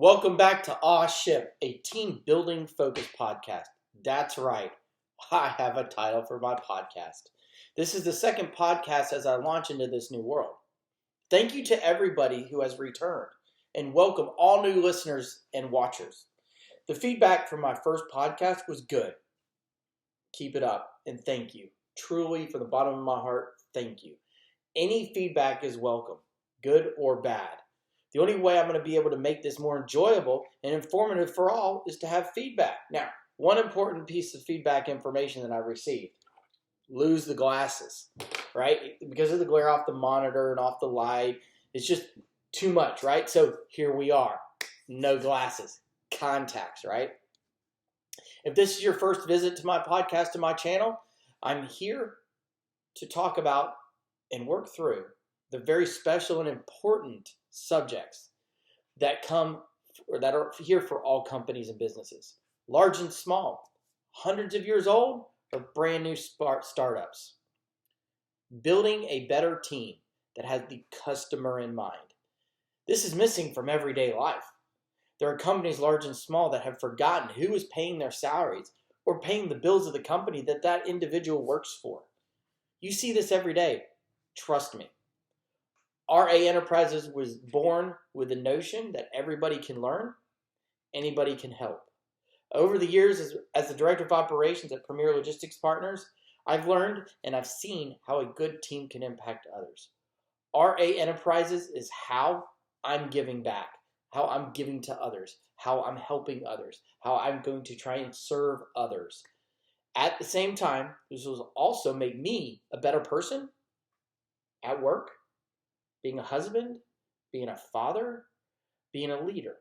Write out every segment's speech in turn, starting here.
Welcome back to Aw Ship, a team building focused podcast. That's right, I have a title for my podcast. This is the second podcast as I launch into this new world. Thank you to everybody who has returned, and welcome all new listeners and watchers. The feedback from my first podcast was good. Keep it up, and thank you. Truly, from the bottom of my heart, thank you. Any feedback is welcome, good or bad. The only way I'm going to be able to make this more enjoyable and informative for all is to have feedback. Now, one important piece of feedback information that I received: lose the glasses, right? Because of the glare off the monitor and off the light, it's just too much, right? So here we are, no glasses, contacts, right? If this is your first visit to my podcast and my channel, I'm here to talk about and work through the very special and important subjects that come or that are here for all companies and businesses, large and small, hundreds of years old or brand new startups. Building a better team that has the customer in mind. This is missing from everyday life. There are companies large and small that have forgotten who is paying their salaries or paying the bills of the company that individual works for. You see this every day. Trust me. RA Enterprises was born with the notion that everybody can learn, anybody can help. Over the years, as the Director of Operations at Premier Logistics Partners, I've learned and I've seen how a good team can impact others. RA Enterprises is how I'm giving back, how I'm giving to others, how I'm helping others, how I'm going to try and serve others. At the same time, this will also make me a better person at work, being a husband, being a father, being a leader.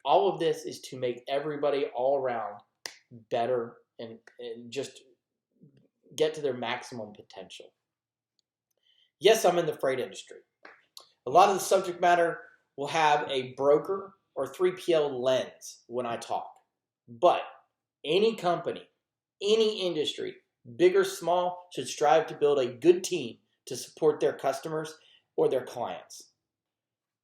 All of this is to make everybody all around better and just get to their maximum potential. Yes, I'm in the freight industry. A lot of the subject matter will have a broker or 3PL lens when I talk. But any company, any industry, big or small, should strive to build a good team to support their customers or their clients.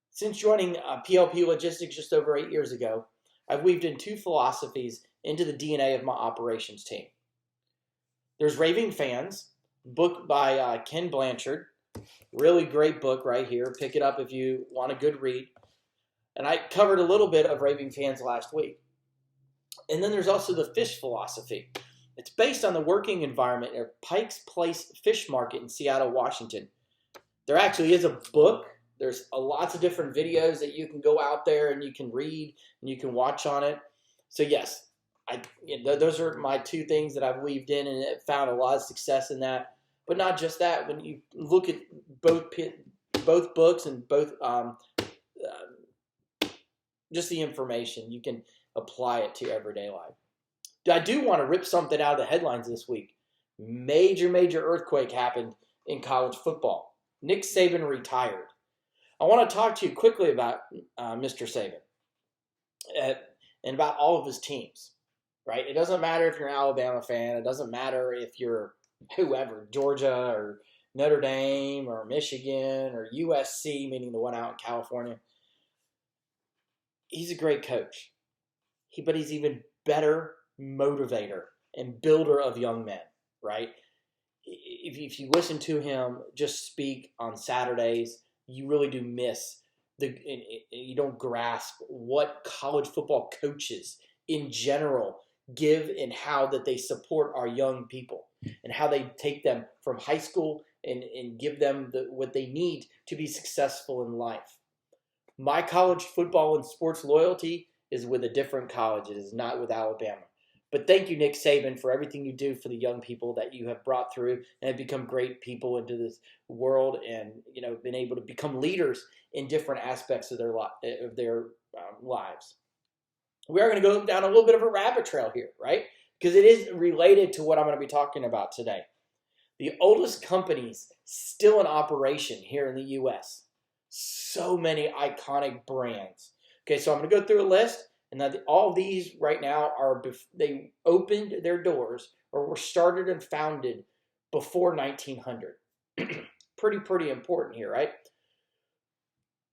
Since joining PLP Logistics just over 8 years ago, I've weaved in two philosophies into the DNA of my operations team. There's Raving Fans, book by Ken Blanchard. Really great book right here. Pick it up if you want a good read. And I covered a little bit of Raving Fans last week. And then there's also the Fish Philosophy. It's based on the working environment at Pike's Place Fish Market in Seattle, Washington. There actually is a book. There's lots of different videos that you can go out there and you can read and you can watch on it. So yes, those are my two things that I've weaved in and found a lot of success in that. But not just that. When you look at both books and both just the information, you can apply it to everyday life. I do want to rip something out of the headlines this week. Major earthquake happened in college football. Nick Saban retired. I want to talk to you quickly about Mr. Saban and about all of his teams, right? It doesn't matter if you're an Alabama fan. It doesn't matter if you're whoever, Georgia or Notre Dame or Michigan or USC, meaning the one out in California. He's a great coach. But he's even better motivator and builder of young men, right? If you listen to him just speak on Saturdays, you really do miss you don't grasp what college football coaches in general give and how that they support our young people and how they take them from high school and give them what they need to be successful in life. My college football and sports loyalty is with a different college. It is not with Alabama. But thank you, Nick Saban, for everything you do for the young people that you have brought through and have become great people into this world and been able to become leaders in different aspects of their lives. We are going to go down a little bit of a rabbit trail here, right? Because it is related to what I'm going to be talking about today. The oldest companies still in operation here in the U.S. So many iconic brands. Okay, so I'm going to go through a list. And that all these right now they opened their doors or were started and founded before 1900. Pretty important here, right?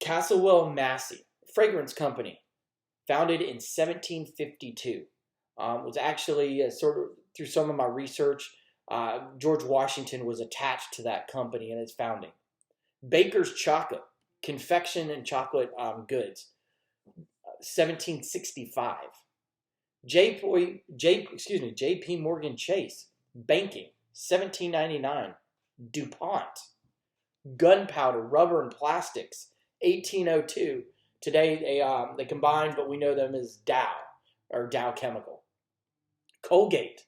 Castlewell Massey, fragrance company. founded in 1752. Was actually sort of through some of my research, George Washington was attached to that company in its founding. Baker's Chocolate, confection and chocolate goods, 1765. J.P. Morgan Chase, banking, 1799. DuPont, gunpowder, rubber, and plastics, 1802. Today they combine, but we know them as Dow or Dow Chemical. Colgate,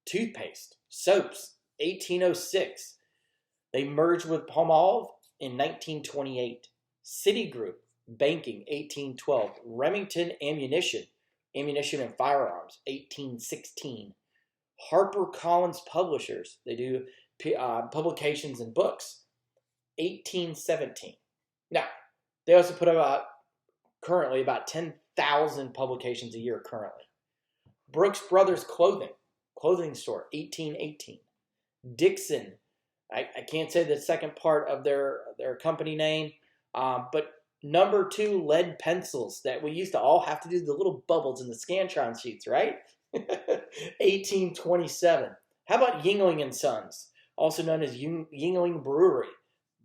toothpaste, soaps, 1806. They merged with Palmolive in 1928. Citigroup, banking, 1812. Remington ammunition and firearms, 1816. HarperCollins Publishers, they do publications and books, 1817. Now, they also put out currently about 10,000 publications a year currently. Brooks Brothers clothing store, 1818. Dixon, I can't say the second part of their company name, but number 2 lead pencils that we used to all have to do the little bubbles in the Scantron sheets, right? 1827. How about Yuengling and Sons, also known as Yuengling Brewery,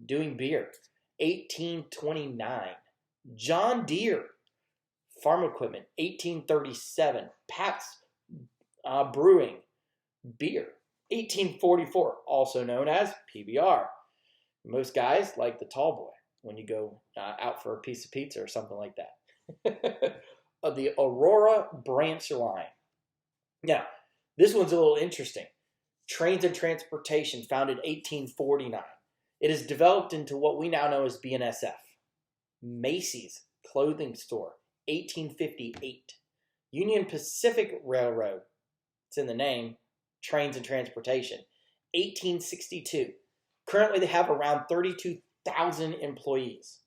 doing beer, 1829. John Deere farm equipment, 1837. Pabst Brewing beer, 1844, also known as PBR. Most guys like the tall boy when you go out for a piece of pizza or something like that. The Aurora branch line. Now, this one's a little interesting. Trains and Transportation, founded 1849. It is developed into what we now know as BNSF. Macy's clothing store, 1858. Union Pacific Railroad, it's in the name, Trains and Transportation, 1862. Currently, they have around 32,000 employees.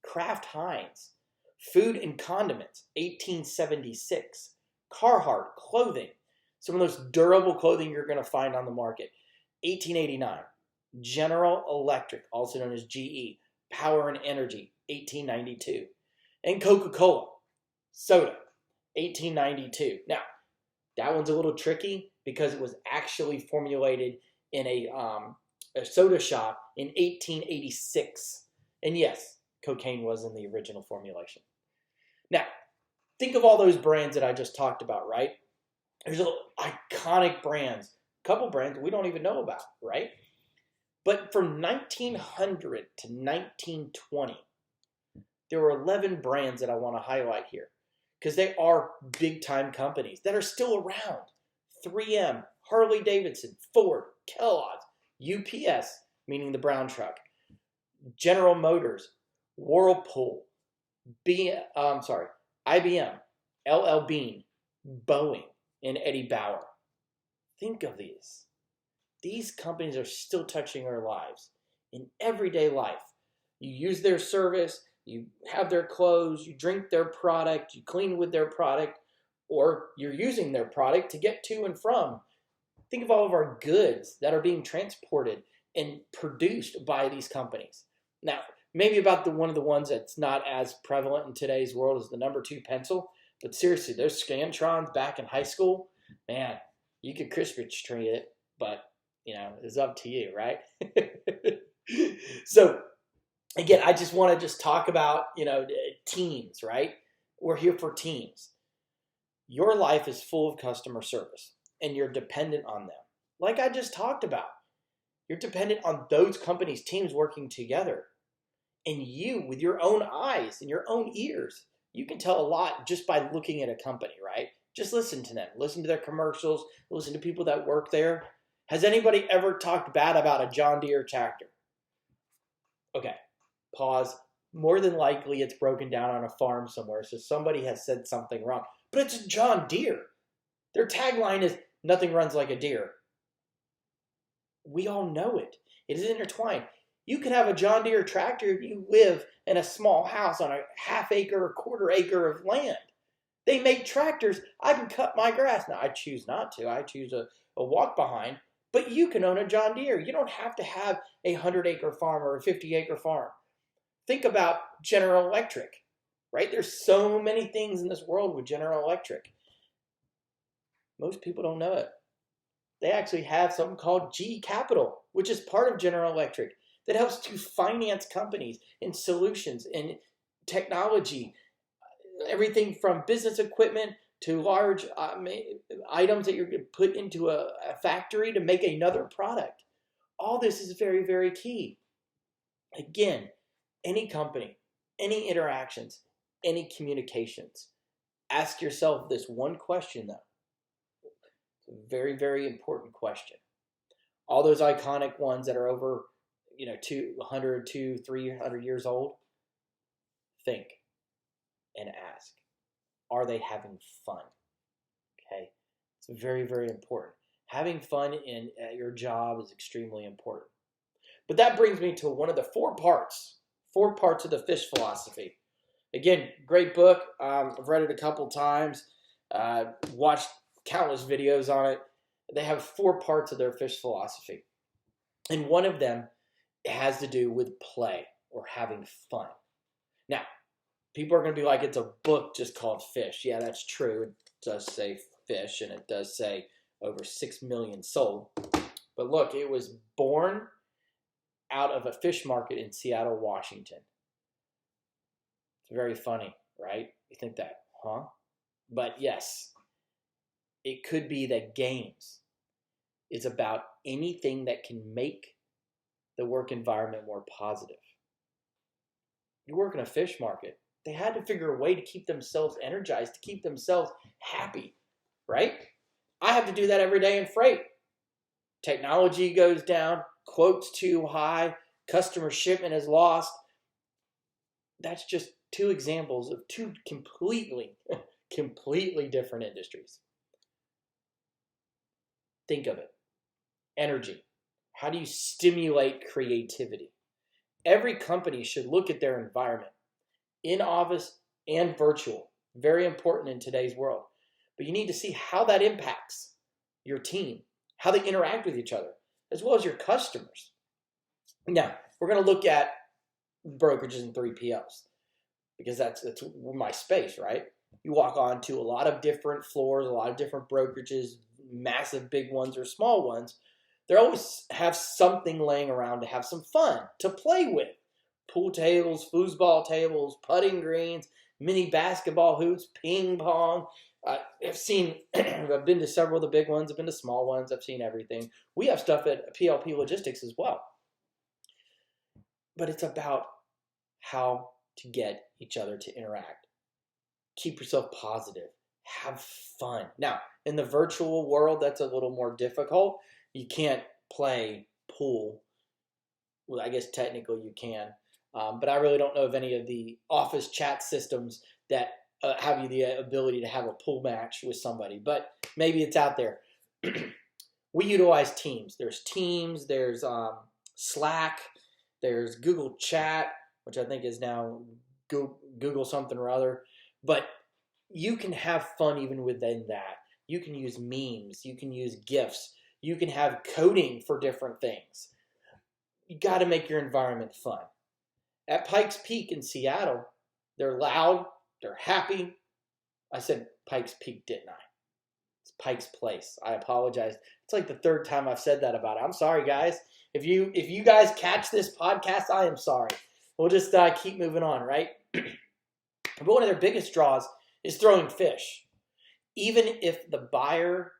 Kraft Heinz, Food and Condiments, 1876. Carhartt Clothing, some of those durable clothing you're going to find on the market, 1889. General Electric, also known as GE, Power and Energy, 1892. And Coca-Cola, soda, 1892. Now, that one's a little tricky because it was actually formulated in a soda shop in 1886. And yes, cocaine was in the original formulation. Now, think of all those brands that I just talked about, right? There's iconic brands, a couple brands we don't even know about, right? But from 1900 to 1920, there were 11 brands that I want to highlight here because they are big-time companies that are still around. 3M, Harley-Davidson, Ford, Kellogg's, UPS, meaning the brown truck, General Motors, Whirlpool, IBM, LL Bean, Boeing, and Eddie Bauer. Think of these. These companies are still touching our lives in everyday life. You use their service, you have their clothes, you drink their product, you clean with their product, or you're using their product to get to and from. Think of all of our goods that are being transported and produced by these companies. Now, maybe about one of the ones that's not as prevalent in today's world is the number 2 pencil. But seriously, those Scantrons back in high school, man, you could Christmas tree it, but, it's up to you, right? So, again, I just want to talk about, teams, right? We're here for teams. Your life is full of customer service, and you're dependent on them. Like I just talked about, you're dependent on those companies' teams working together. And you, with your own eyes and your own ears, you can tell a lot just by looking at a company, right? Just listen to them. Listen to their commercials. Listen to people that work there. Has anybody ever talked bad about a John Deere tractor? Okay, pause. More than likely it's broken down on a farm somewhere, so somebody has said something wrong. But it's John Deere. Their tagline is, nothing runs like a deer. We all know it. It is intertwined. You can have a John Deere tractor if you live in a small house on a half-acre or quarter-acre of land. They make tractors. I can cut my grass. Now, I choose not to. I choose a walk-behind. But you can own a John Deere. You don't have to have a 100-acre farm or a 50-acre farm. Think about General Electric. right? There's so many things in this world with General Electric. Most people don't know it. They actually have something called G Capital, which is part of General Electric, that helps to finance companies and solutions and technology, everything from business equipment to large items that you're going to put into a factory to make another product. All this is very, very key. Again, any company, any interactions, any communications, ask yourself this one question, though. It's a very, very important question. All those iconic ones that are over 200, 200, 300 years old, think and ask, are they having fun? Okay, it's very, very important. Having fun at your job is extremely important. But that brings me to one of the four parts of the fish philosophy. Again, great book. I've read it a couple times, watched countless videos on it. They have 4 parts of their fish philosophy. And one of them has to do with play or having fun. Now, people are going to be like, it's a book just called Fish. Yeah, that's true. It does say fish, and it does say over 6 million sold. But look, it was born out of a fish market in Seattle, Washington. It's very funny, right? You think that, huh? But yes, it could be that games is about anything that can make the work environment more positive. You work in a fish market. They had to figure a way to keep themselves energized, to keep themselves happy, right? I have to do that every day in freight. Technology goes down, quotes too high, customer shipment is lost. That's just 2 examples of 2 completely different industries. Think of it. Energy. How do you stimulate creativity? Every company should look at their environment, in office and virtual. Very important in today's world. But you need to see how that impacts your team, how they interact with each other, as well as your customers. Now, we're going to look at brokerages and 3PLs because that's my space, right? You walk onto a lot of different floors, a lot of different brokerages, massive big ones or small ones. They always have something laying around to have some fun, to play with. Pool tables, foosball tables, putting greens, mini basketball hoops, ping pong. I've been to several of the big ones. I've been to small ones. I've seen everything. We have stuff at PLP Logistics as well. But it's about how to get each other to interact. Keep yourself positive. Have fun. Now, in the virtual world, that's a little more difficult. You can't play pool. Well, I guess technically you can. But I really don't know of any of the office chat systems that have you the ability to have a pool match with somebody. But maybe it's out there. We utilize Teams. There's Teams. There's Slack. There's Google Chat, which I think is now Google something or other. But you can have fun even within that. You can use memes. You can use GIFs. You can have coding for different things. You got to make your environment fun. At Pikes Peak in Seattle, they're loud, they're happy. I said Pikes Peak, didn't I? It's Pike's Place. I apologize. It's like the 3rd time I've said that about it. I'm sorry, guys. If you guys catch this podcast, I am sorry. We'll just keep moving on, right? But one of their biggest draws is throwing fish. Even if the buyer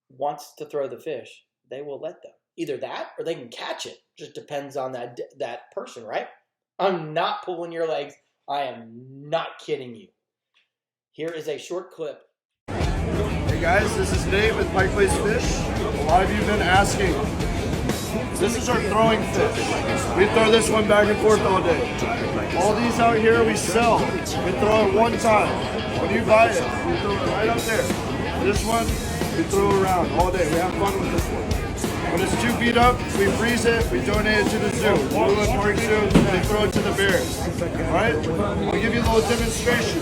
wants to throw the fish, they will let them. Either that or they can catch it. Just depends on that person, right? I'm not pulling your legs. I am not kidding you. Here is a short clip. Hey guys, this is Dave with Pike Place Fish. A lot of you have been asking. This is our throwing fish. We throw this one back and forth all day. All these out here we sell. We throw it one time. When you buy it, we throw it right up there. This one, we throw around all day. We have fun with this one. When it's 2 feet up, we freeze it, we donate it to the zoo. Woodland Park Zoo, they throw it to the bears. Alright? I'll give you a little demonstration.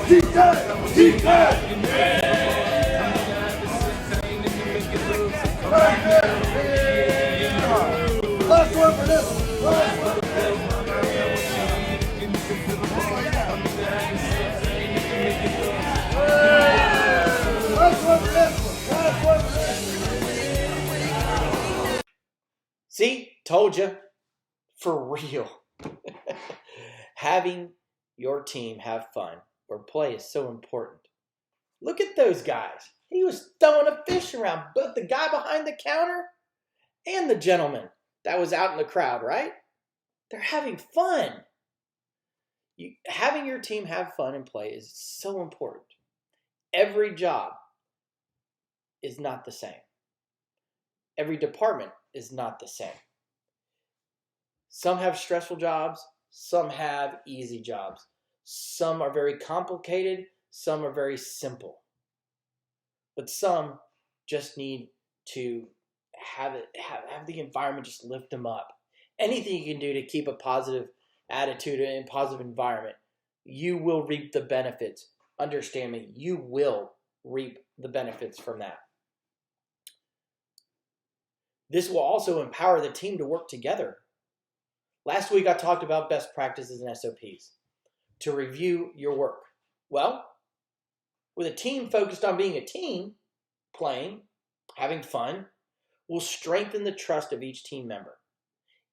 Deep dive! Deep dive! Last one for this! Last one. Told you. For real. Having your team have fun or play is so important. Look at those guys. He was throwing a fish around, both the guy behind the counter and the gentleman that was out in the crowd, right? They're having fun. Having your team have fun and play is so important. Every job is not the same. Every department is not the same. Some have stressful jobs. Some have easy jobs. Some are very complicated. Some are very simple. But some just need to have the environment just lift them up. Anything you can do to keep a positive attitude and positive environment, you will reap the benefits. Understand me, you will reap the benefits from that. This will also empower the team to work together. Last week I talked about best practices and SOPs to review your work. Well, with a team focused on being a team, playing, having fun, will strengthen the trust of each team member.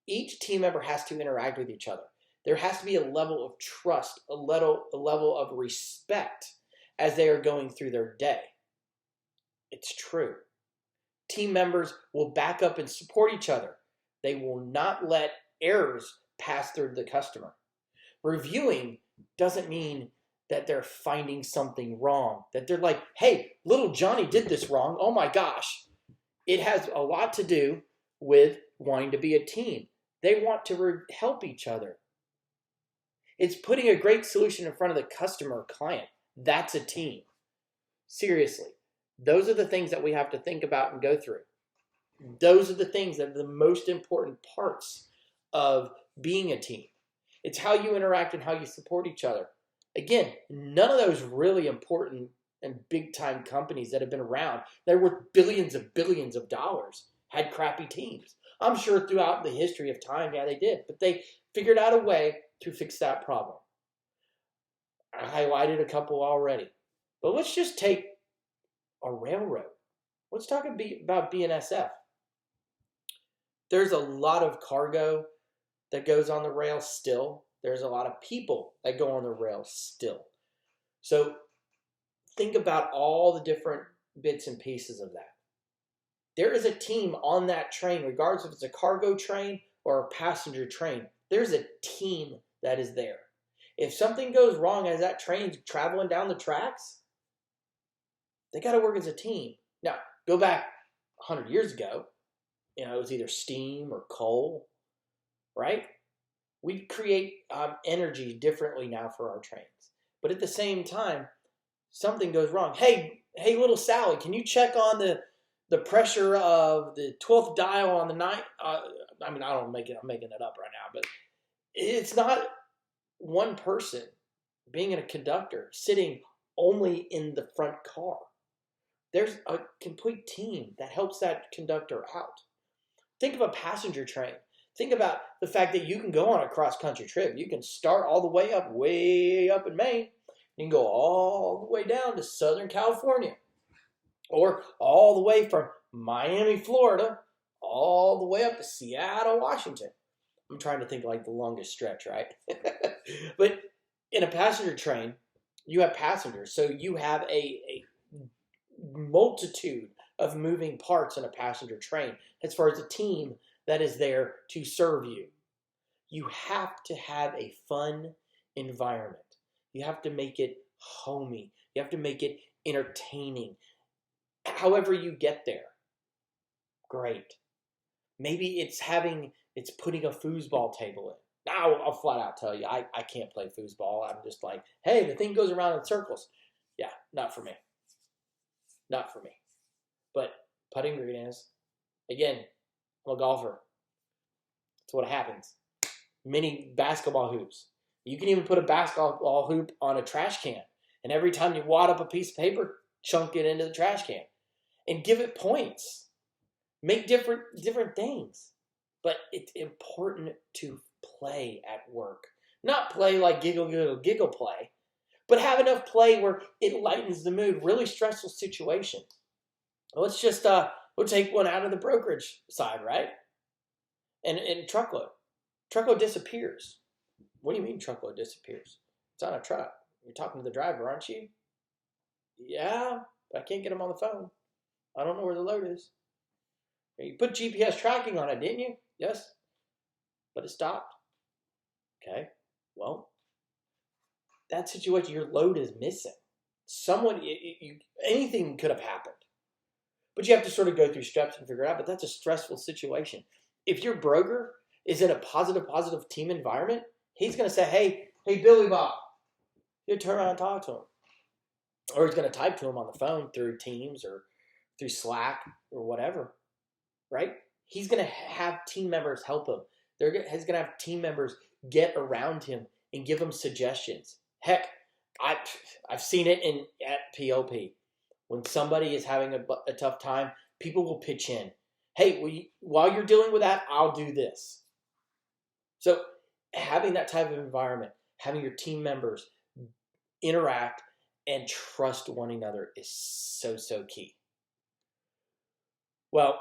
Each team member has to interact with each other. There has to be a level of trust, a level of respect as they are going through their day. It's true. Team members will back up and support each other. They will not let errors pass through the customer. Reviewing doesn't mean that they're finding something wrong, that they're like, hey, little Johnny did this wrong. Oh my gosh. It has a lot to do with wanting to be a team. They want to help each other. It's putting a great solution in front of the customer or client. That's a team. Seriously. Those are the things that we have to think about and go through. Those are the things that are the most important parts of being a team. It's how you interact and how you support each other. Again, none of those really important and big-time companies that have been around, that are worth billions of dollars, had crappy teams. I'm sure throughout the history of time, yeah, they did. But they figured out a way to fix that problem. I highlighted a couple already. But let's just take a railroad. Let's talk about BNSF. There's a lot of cargo that goes on the rail still. There's a lot of people that go on the rail still. So think about all the different bits and pieces of that. There is a team on that train, regardless if it's a cargo train or a passenger train. There's a team that is there. If something goes wrong as that train's traveling down the tracks, they got to work as a team. Now, go back 100 years ago, it was either steam or coal, right? We create energy differently now for our trains. But at the same time, something goes wrong. Hey, little Sally, can you check on the pressure of the 12th dial on the night? I'm making it up right now, but it's not one person being a conductor sitting only in the front car. There's a complete team that helps that conductor out. Think of a passenger train. Think about the fact that you can go on a cross-country trip. You can start all the way up in Maine. You can go all the way down to Southern California. Or all the way from Miami, Florida, all the way up to Seattle, Washington. I'm trying to think like the longest stretch, right? But in a passenger train, you have passengers. So you have a multitude of moving parts in a passenger train as far as a team that is there to serve you. You have to have a fun environment. You have to make it homey. You have to make it entertaining. However you get there, great. Maybe it's putting a foosball table in. Now I'll flat out tell you, I can't play foosball. I'm just like, hey, the thing goes around in circles. Yeah, not for me. Not for me. But putting green is, again, I'm a golfer. That's what happens. Mini basketball hoops. You can even put a basketball hoop on a trash can. And every time you wad up a piece of paper, chunk it into the trash can. And give it points. Make different things. But it's important to play at work. Not play like giggle play. But have enough play where it lightens the mood. Really stressful situation. Let's just we'll take one out of the brokerage side, right? And truckload disappears. What do you mean truckload disappears? It's on a truck. You're talking to the driver, aren't you? Yeah, but I can't get him on the phone. I don't know where the load is. You put GPS tracking on it, didn't you? Yes, but it stopped. Okay, well, that situation, your load is missing. Anything could have happened. But you have to sort of go through steps and figure it out. But that's a stressful situation. If your broker is in a positive team environment, he's going to say, hey, Billy Bob. You turn around and talk to him. Or he's going to type to him on the phone through Teams or through Slack or whatever, right? He's going to have team members help him. He's going to have team members get around him and give him suggestions. Heck, I've seen it at POP. When somebody is having a tough time, people will pitch in. Hey, while you're dealing with that, I'll do this. So having that type of environment, having your team members interact and trust one another is so key. Well,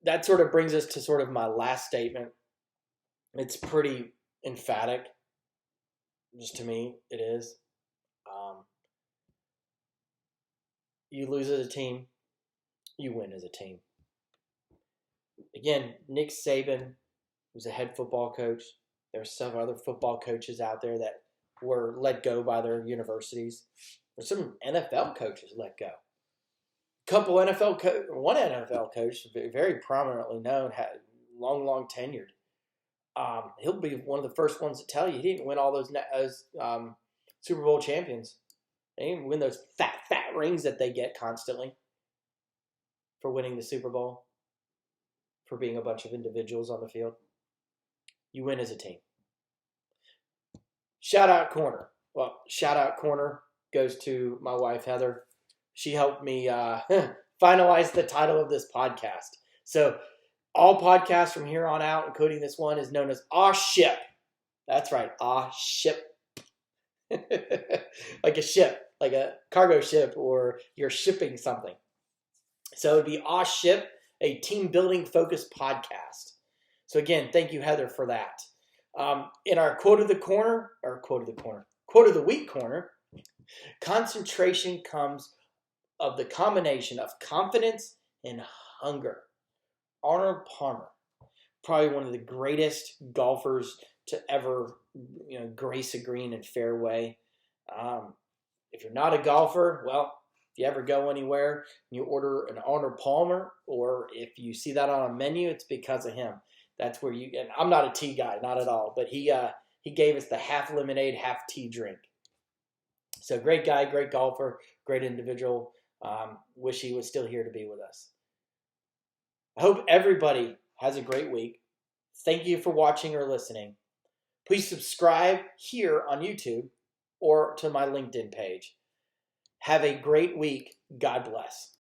that sort of brings us to sort of my last statement. It's pretty emphatic. Just to me, it is. You lose as a team, you win as a team. Again, Nick Saban was a head football coach. There are some other football coaches out there that were let go by their universities. There's some NFL coaches let go. One NFL coach, very prominently known, had long tenured. He'll be one of the first ones to tell you he didn't win all those Super Bowl champions. They didn't win those fat rings that they get constantly for winning the Super Bowl, for being a bunch of individuals on the field. You win as a team. Shout out corner. Well, shout out corner goes to my wife, Heather. She helped me finalize the title of this podcast. So all podcasts from here on out, including this one, is known as Aw Ship. That's right, Aw Ship. Like a ship, like a cargo ship, or you're shipping something. So it would be Aw Ship, a team building focused podcast. So again, thank you, Heather, for that. In our quote of the week corner, concentration comes of the combination of confidence and hunger. Arnold Palmer, probably one of the greatest golfers to ever, grace a green in fairway. If you're not a golfer, well, if you ever go anywhere and you order an Arnold Palmer, or if you see that on a menu, it's because of him. That's where and I'm not a tea guy, not at all, but he gave us the half lemonade, half tea drink. So great guy, great golfer, great individual. Wish he was still here to be with us. I hope everybody has a great week. Thank you for watching or listening. Please subscribe here on YouTube or to my LinkedIn page. Have a great week. God bless.